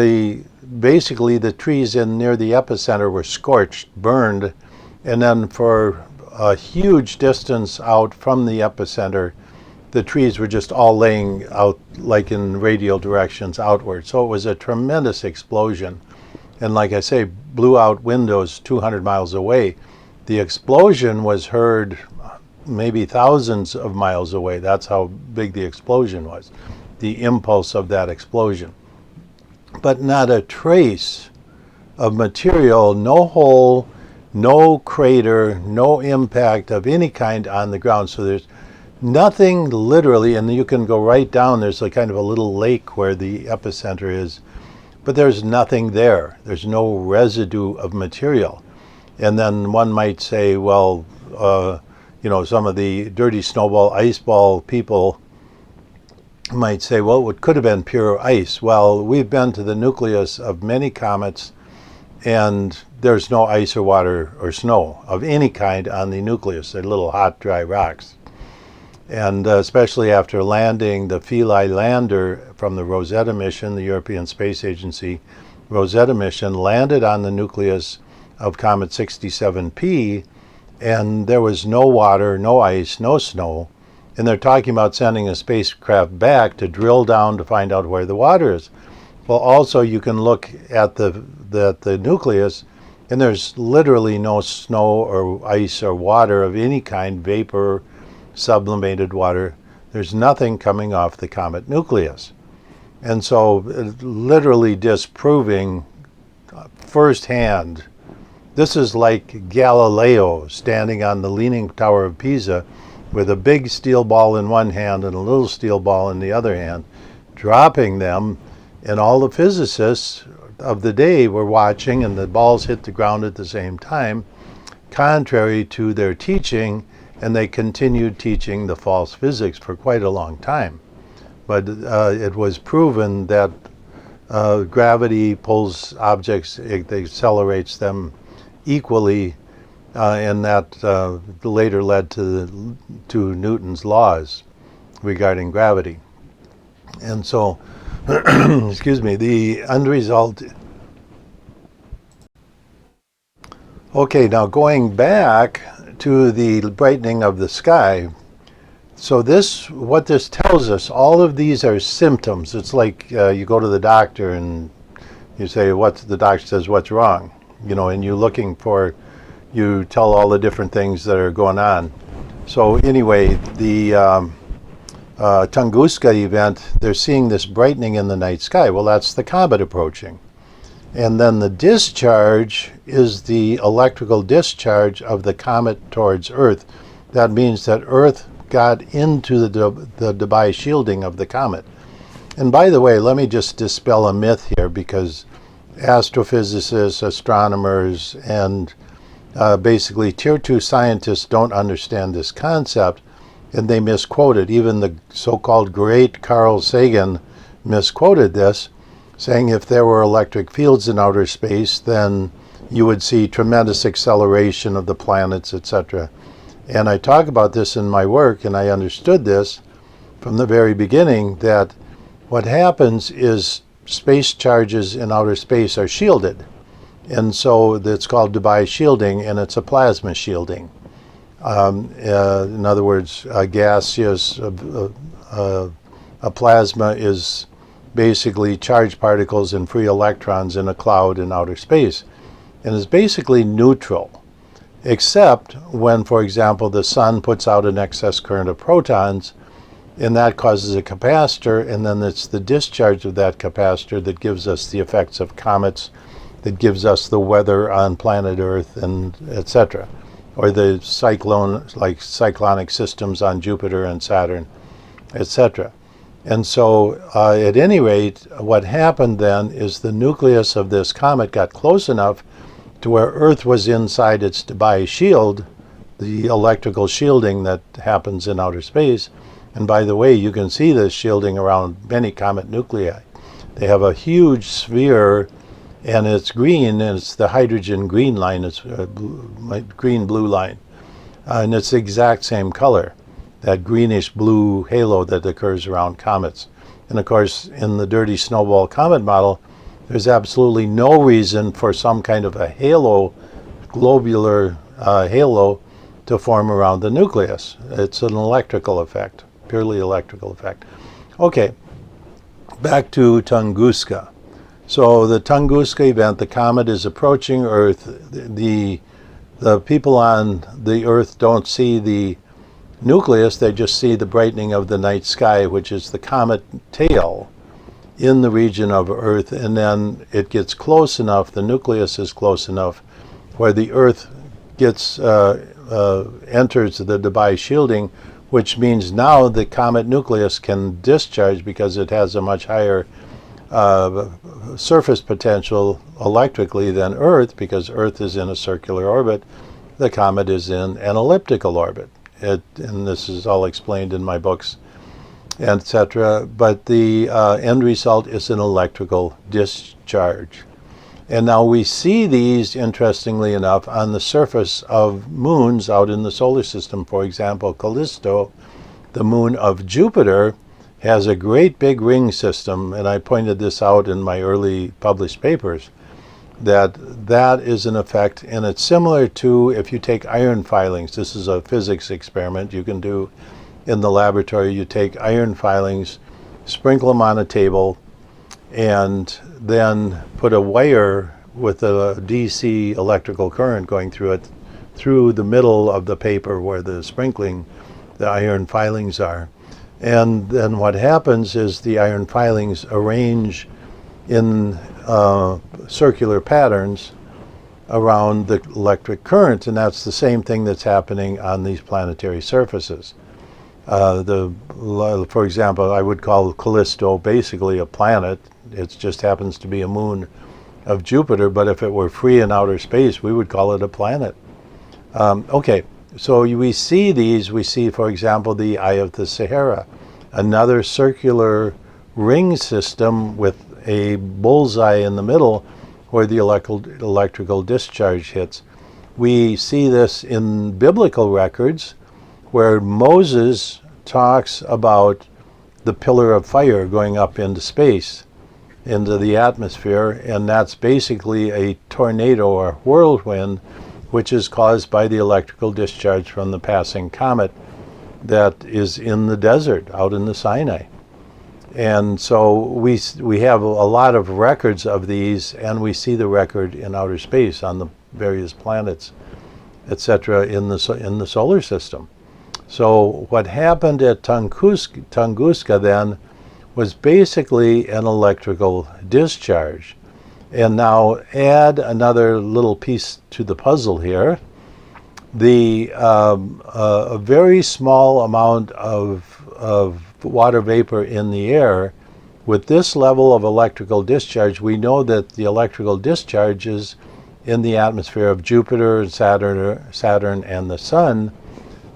basically the trees near the epicenter were scorched, burned, and then for a huge distance out from the epicenter, the trees were just all laying out like in radial directions outward. So it was a tremendous explosion. And like I say, blew out windows 200 miles away. The explosion was heard maybe thousands of miles away. That's how big the explosion was, the impulse of that explosion. But not a trace of material, no hole, no crater, no impact of any kind on the ground. So there's nothing literally, and you can go right down, there's a kind of a little lake where the epicenter is, but there's nothing there. There's no residue of material. And then one might say, well, you know, some of the dirty snowball, ice ball people might say, well, it could have been pure ice. Well, we've been to the nucleus of many comets, and there's no ice or water or snow of any kind on the nucleus. They're little hot, dry rocks. And especially after landing the Philae lander from the Rosetta mission, the European Space Agency Rosetta mission, landed on the nucleus of Comet 67P, and there was no water, no ice, no snow. And they're talking about sending a spacecraft back to drill down to find out where the water is. Well, also you can look at the nucleus, and there's literally no snow or ice or water of any kind, vapor, sublimated water. There's nothing coming off the comet nucleus. And so literally disproving firsthand, this is like Galileo standing on the Leaning Tower of Pisa with a big steel ball in one hand and a little steel ball in the other hand, dropping them, and all the physicists of the day were watching, and the balls hit the ground at the same time, contrary to their teaching, and they continued teaching the false physics for quite a long time. But it was proven that gravity pulls objects, it accelerates them equally, and that later led to Newton's laws regarding gravity. And so, excuse me, the end result. Okay, now going back to the brightening of the sky. So what this tells us, all of these are symptoms. It's like you go to the doctor and you say, the doctor says, what's wrong? And you tell all the different things that are going on. So anyway, the Tunguska event, they're seeing this brightening in the night sky. Well, that's the comet approaching. And then the discharge is the electrical discharge of the comet towards Earth. That means that Earth got into the Debye shielding of the comet. And by the way, let me just dispel a myth here, because astrophysicists, astronomers, and basically tier 2 scientists don't understand this concept, and they misquote it. Even the so-called great Carl Sagan misquoted this, saying if there were electric fields in outer space, then you would see tremendous acceleration of the planets, etc. And I talk about this in my work, and I understood this from the very beginning, that what happens is space charges in outer space are shielded. And so it's called Debye shielding, and it's a plasma shielding. In other words, a gaseous, a plasma is basically charged particles and free electrons in a cloud in outer space, and is basically neutral, except when, for example, the sun puts out an excess current of protons, and that causes a capacitor, and then it's the discharge of that capacitor that gives us the effects of comets, that gives us the weather on planet Earth, and etc., or the cyclonic systems on Jupiter and Saturn, etc. And so at any rate, what happened then is the nucleus of this comet got close enough to where Earth was inside its Debye shield, the electrical shielding that happens in outer space. And by the way, you can see this shielding around many comet nuclei. They have a huge sphere, and it's green, and it's the hydrogen green line, it's a green-blue line. And it's the exact same color, that greenish-blue halo that occurs around comets. And of course, in the dirty snowball comet model, there's absolutely no reason for some kind of a halo, globular halo, to form around the nucleus. It's an electrical effect, purely electrical effect. Okay, back to Tunguska. So the Tunguska event, the comet is approaching Earth. The people on the Earth don't see the nucleus, they just see the brightening of the night sky, which is the comet tail in the region of Earth, and then it gets close enough, the nucleus is close enough, where the Earth gets enters the Debye shielding, which means now the comet nucleus can discharge because it has a much higher surface potential electrically than Earth, because Earth is in a circular orbit, the comet is in an elliptical orbit. And this is all explained in my books, etc. But the end result is an electrical discharge. And now we see these, interestingly enough, on the surface of moons out in the solar system. For example, Callisto, The moon of Jupiter has a great big ring system, and I pointed this out in my early published papers, that is an effect, and it's similar to if you take iron filings. This is a physics experiment you can do in the laboratory. You take iron filings, sprinkle them on a table, and then put a wire with a DC electrical current going through it, through the middle of the paper where the iron filings are. And then what happens is the iron filings arrange in circular patterns around the electric current, and that's the same thing that's happening on these planetary surfaces. For example, I would call Callisto basically a planet. It just happens to be a moon of Jupiter, but if it were free in outer space, we would call it a planet. Okay, so we see these. We see, for example, the Eye of the Sahara, another circular ring system with a bullseye in the middle where the electrical discharge hits. We see this in biblical records where Moses talks about the pillar of fire going up into space, into the atmosphere, and that's basically a tornado or whirlwind, which is caused by the electrical discharge from the passing comet that is in the desert out in the Sinai. And so we have a lot of records of these, and we see the record in outer space on the various planets, etc., in the solar system. So what happened at Tunguska then was basically an electrical discharge. And now add another little piece to the puzzle here. A very small amount of water vapor in the air. With this level of electrical discharge, we know that the electrical discharges in the atmosphere of Jupiter, Saturn, and the Sun,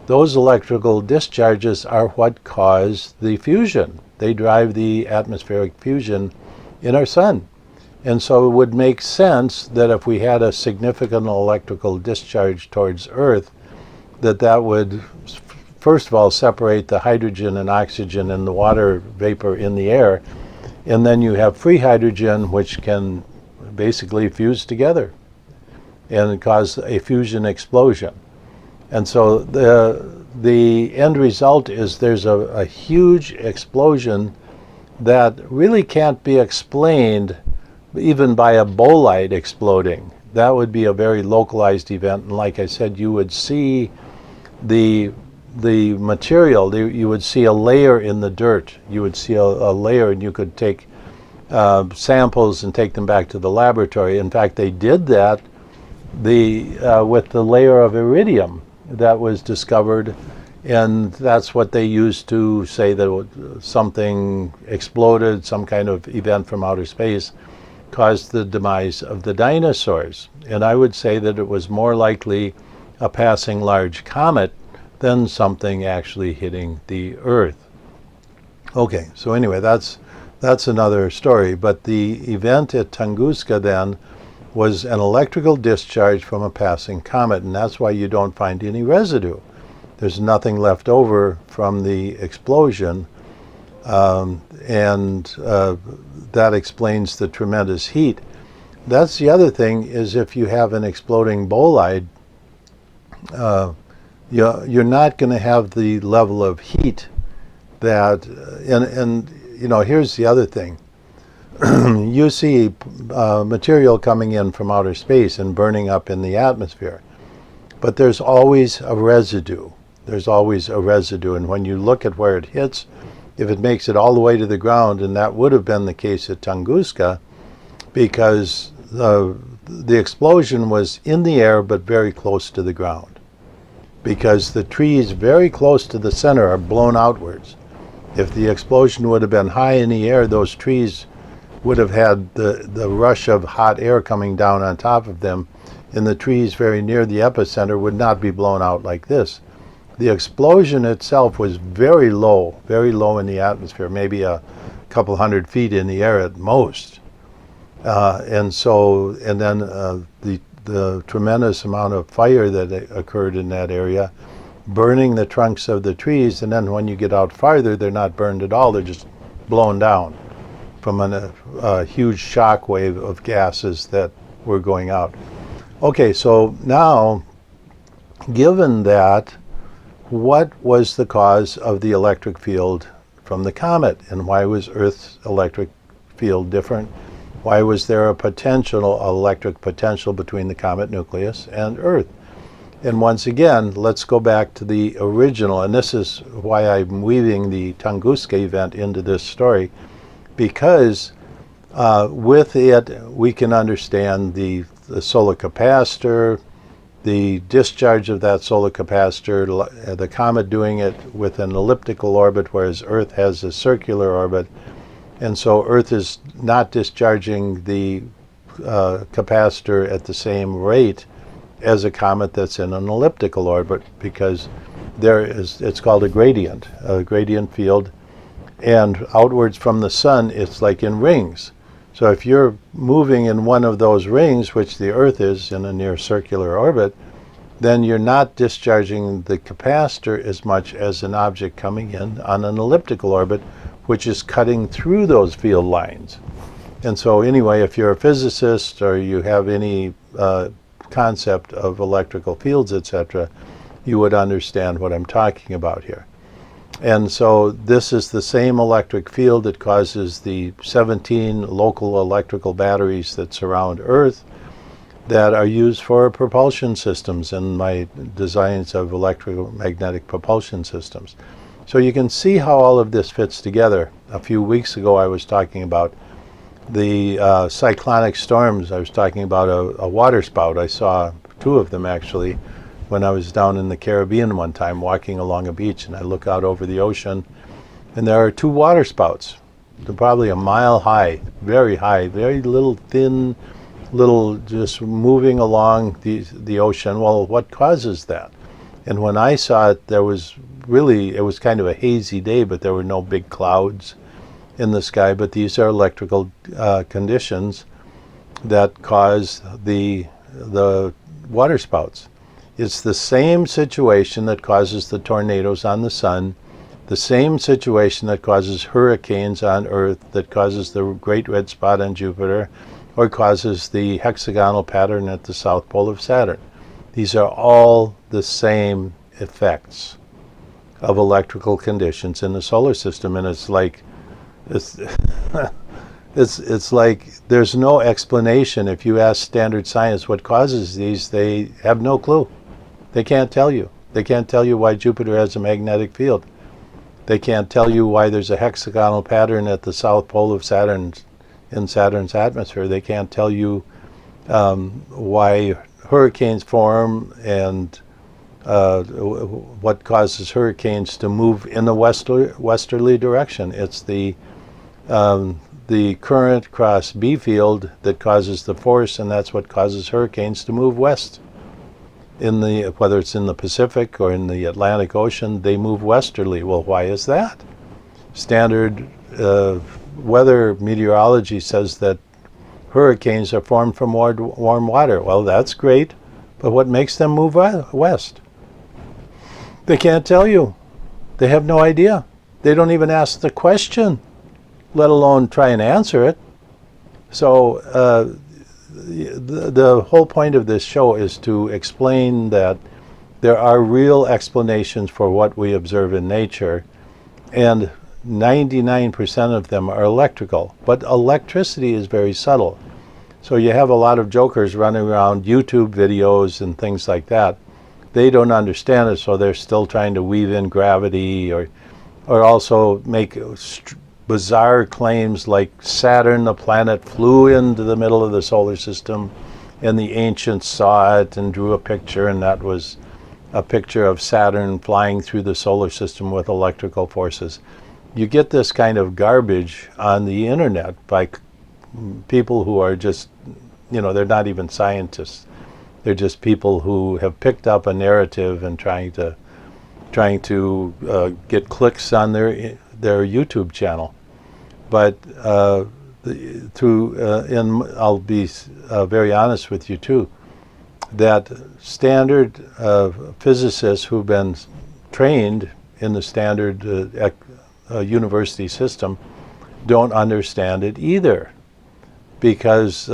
those electrical discharges are what cause the fusion. They drive the atmospheric fusion in our Sun. And so it would make sense that if we had a significant electrical discharge towards Earth, that would, first of all, separate the hydrogen and oxygen and the water vapor in the air. And then you have free hydrogen, which can basically fuse together and cause a fusion explosion. And so the end result is there's a huge explosion that really can't be explained even by a bolide exploding. That would be a very localized event, and like I said, you would see the material, you would see a layer in the dirt. You would see a layer, and you could take samples and take them back to the laboratory. In fact, they did that with the layer of iridium that was discovered, and that's what they used to say that something exploded, some kind of event from outer space caused the demise of the dinosaurs. And I would say that it was more likely a passing large comet than something actually hitting the Earth. Okay, so anyway, that's another story. But the event at Tunguska then was an electrical discharge from a passing comet, and that's why you don't find any residue. There's nothing left over from the explosion, and that explains the tremendous heat. That's the other thing, is if you have an exploding bolide, you're not going to have the level of heat that, and you know, here's the other thing. You see material coming in from outer space and burning up in the atmosphere, but there's always a residue. There's always a residue, and when you look at where it hits, if it makes it all the way to the ground, and that would have been the case at Tunguska, because the explosion was in the air but very close to the ground, because the trees very close to the center are blown outwards. If the explosion would have been high in the air, those trees would have had the rush of hot air coming down on top of them, and the trees very near the epicenter would not be blown out like this. The explosion itself was very low in the atmosphere, maybe a couple 100 feet in the air at most. And then the tremendous amount of fire that occurred in that area burning the trunks of the trees, and then when you get out farther, they're not burned at all. They're just blown down from a huge shock wave of gases that were going out. Okay, so now, given that, what was the cause of the electric field from the comet, and why was Earth's electric field different? Why was there a potential electric potential between the comet nucleus and Earth? And once again, let's go back to the original, and this is why I'm weaving the Tunguska event into this story, because with it we can understand the solar capacitor, the discharge of that solar capacitor, the comet doing it with an elliptical orbit, whereas Earth has a circular orbit. And so Earth is not discharging the capacitor at the same rate as a comet that's in an elliptical orbit, because it's called a gradient field. And outwards from the sun, it's like in rings. So if you're moving in one of those rings, which the Earth is in a near circular orbit, then you're not discharging the capacitor as much as an object coming in on an elliptical orbit, which is cutting through those field lines. And so anyway, if you're a physicist or you have any concept of electrical fields, etc., you would understand what I'm talking about here. And so this is the same electric field that causes the 17 local electrical batteries that surround Earth that are used for propulsion systems in my designs of electromagnetic propulsion systems. So you can see how all of this fits together. A few weeks ago I was talking about the cyclonic storms. I was talking about a water spout. I saw two of them actually when I was down in the Caribbean one time walking along a beach, and I look out over the ocean and there are two water spouts. They're probably a mile high, very little thin, little just moving along the ocean. Well, what causes that? And when I saw it, it was kind of a hazy day, but there were no big clouds in the sky. But these are electrical conditions that cause the water spouts. It's the same situation that causes the tornadoes on the sun, the same situation that causes hurricanes on Earth, that causes the great red spot on Jupiter, or causes the hexagonal pattern at the south pole of Saturn. These are all the same effects of electrical conditions in the solar system, and it's like it's like there's no explanation. If you ask standard science what causes these, they have no clue. They can't tell you. They can't tell you why Jupiter has a magnetic field. They can't tell you why there's a hexagonal pattern at the south pole of Saturn in Saturn's atmosphere. They can't tell you why hurricanes form and what causes hurricanes to move in the westerly direction. It's the current cross B field that causes the force, and that's what causes hurricanes to move west. Whether it's in the Pacific or in the Atlantic Ocean, they move westerly. Well, why is that? Standard weather meteorology says that hurricanes are formed from warm water. Well, that's great, but what makes them move west? They can't tell you. They have no idea. They don't even ask the question, let alone try and answer it. So the whole point of this show is to explain that there are real explanations for what we observe in nature, and 99% of them are electrical. But electricity is very subtle. So you have a lot of jokers running around YouTube videos and things like that. They don't understand it, so they're still trying to weave in gravity or also make bizarre claims like Saturn, the planet, flew into the middle of the solar system and the ancients saw it and drew a picture, and that was a picture of Saturn flying through the solar system with electrical forces. You get this kind of garbage on the internet by people who are just, they're not even scientists. They're just people who have picked up a narrative and trying to get clicks on their YouTube channel. But I'll be very honest with you too. that standard physicists who've been trained in the standard university system don't understand it either, because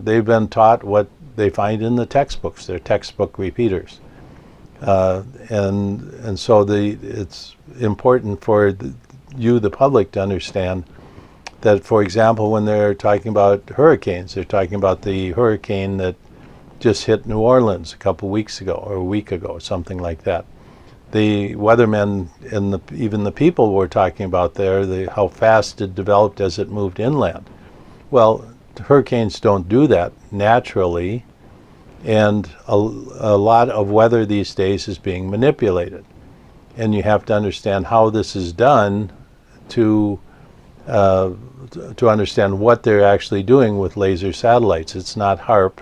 they've been taught what they find in the textbooks. They're textbook repeaters. And so it's important for you, the public, to understand that, for example, when they're talking about hurricanes, they're talking about the hurricane that just hit New Orleans a couple weeks ago, or a week ago, something like that. The weathermen and even the people were talking about there, how fast it developed as it moved inland. Well, hurricanes don't do that naturally, and a lot of weather these days is being manipulated. And you have to understand how this is done to understand what they're actually doing with laser satellites. It's not HARP.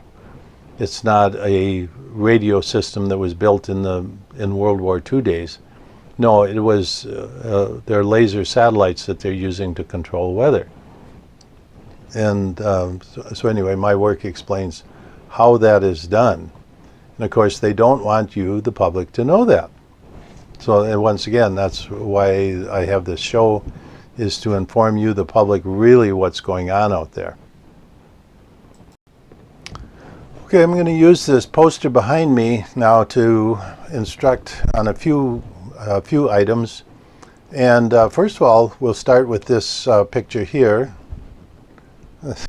It's not a radio system that was built in World War II days. No, it was they're laser satellites that they're using to control weather. And so anyway, my work explains how that is done. And of course, they don't want you, the public, to know that. So and once again, that's why I have this show, is to inform you, the public, really what's going on out there. Okay, I'm going to use this poster behind me now to instruct on a few items. And first of all, we'll start with this picture here. Let's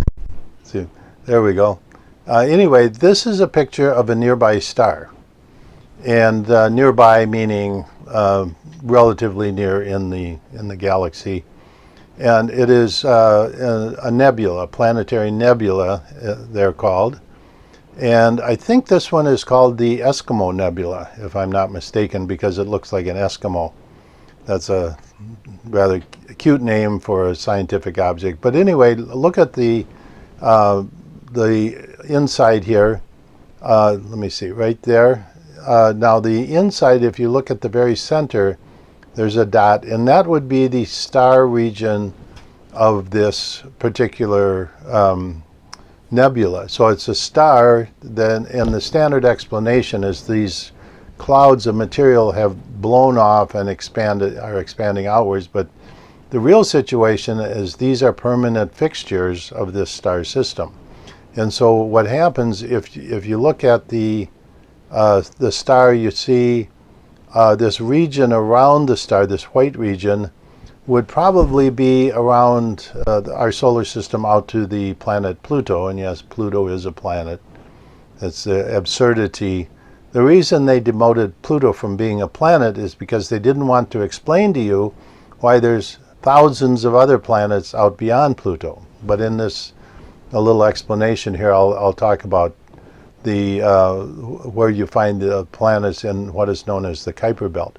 see, there we go. Anyway, this is a picture of a nearby star. And nearby meaning relatively near in the galaxy. And it is a nebula, a planetary nebula, they're called. And I think this one is called the Eskimo Nebula, if I'm not mistaken, because it looks like an Eskimo. That's a rather cute name for a scientific object. But anyway, look at the inside here. Let me see, right there. Now the inside, if you look at the very center, there's a dot, and that would be the star region of this particular nebula. So it's a star, then, and the standard explanation is these clouds of material have blown off and are expanding outwards, but the real situation is these are permanent fixtures of this star system. And so what happens if you look at the star, you see this region around the star, this white region, would probably be around our solar system out to the planet Pluto. And yes, Pluto is a planet. It's the absurdity. The reason they demoted Pluto from being a planet is because they didn't want to explain to you why there's thousands of other planets out beyond Pluto. But in this a little explanation here, I'll talk about the where you find the planets in what is known as the Kuiper Belt.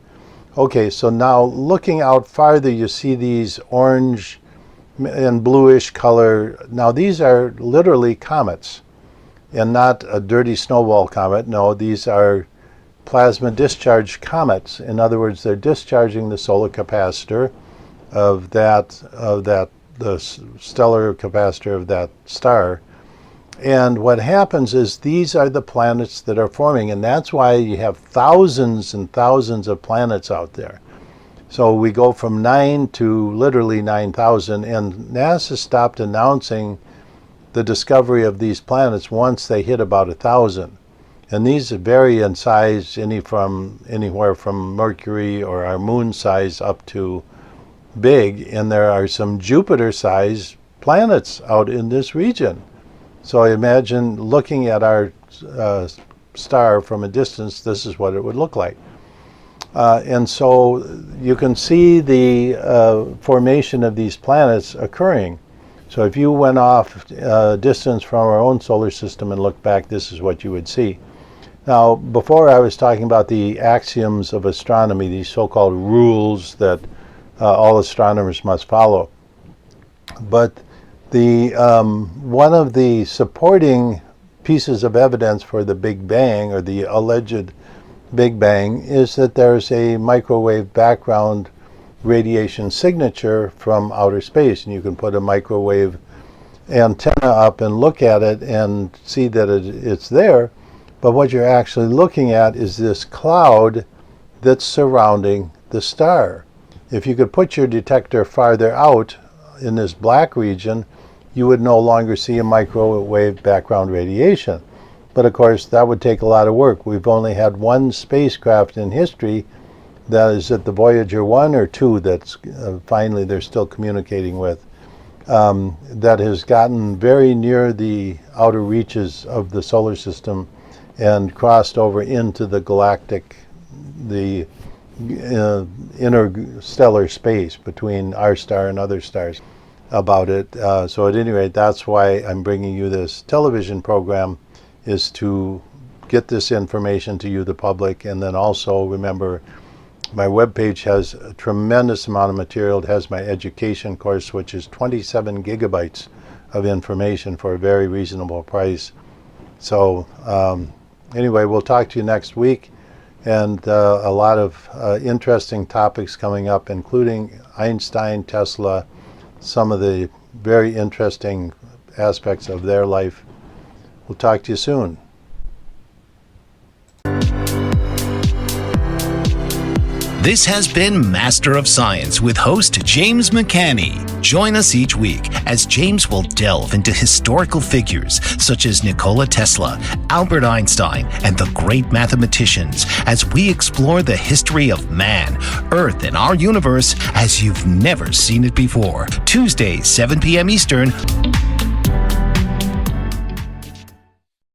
Okay, so now looking out farther, you see these orange and bluish color. Now these are literally comets, and not a dirty snowball comet. No, these are plasma discharge comets. In other words, they're discharging the solar capacitor of the stellar capacitor of that star. And what happens is these are the planets that are forming, and that's why you have thousands and thousands of planets out there. So we go from 9 to literally 9,000, and NASA stopped announcing the discovery of these planets once they hit about 1,000. And these vary in size anywhere from Mercury or our moon size up to big, and there are some Jupiter-sized planets out in this region. So imagine looking at our star from a distance, this is what it would look like. And so you can see the formation of these planets occurring. So if you went off distance from our own solar system and looked back, this is what you would see. Now, before I was talking about the axioms of astronomy, these so-called rules that all astronomers must follow. But one of the supporting pieces of evidence for the Big Bang, or the alleged Big Bang, is that there's a microwave background radiation signature from outer space. And you can put a microwave antenna up and look at it and see that it's there. But what you're actually looking at is this cloud that's surrounding the star. If you could put your detector farther out in this black region, you would no longer see a microwave background radiation. But of course, that would take a lot of work. We've only had one spacecraft in history, that is at the Voyager 1 or 2 that's finally they're still communicating with, that has gotten very near the outer reaches of the solar system and crossed over into the galactic, the interstellar space between our star and other stars about it. So at any rate, that's why I'm bringing you this television program, is to get this information to you, the public. And then also remember, my webpage has a tremendous amount of material. It has my education course, which is 27 gigabytes of information for a very reasonable price. So anyway, we'll talk to you next week, and a lot of interesting topics coming up, including Einstein, Tesla, some of the very interesting aspects of their life. We'll talk to you soon. This has been Master of Science with host James McCanney. Join us each week as James will delve into historical figures such as Nikola Tesla, Albert Einstein, and the great mathematicians as we explore the history of man, Earth, and our universe as you've never seen it before. Tuesdays, 7 p.m. Eastern.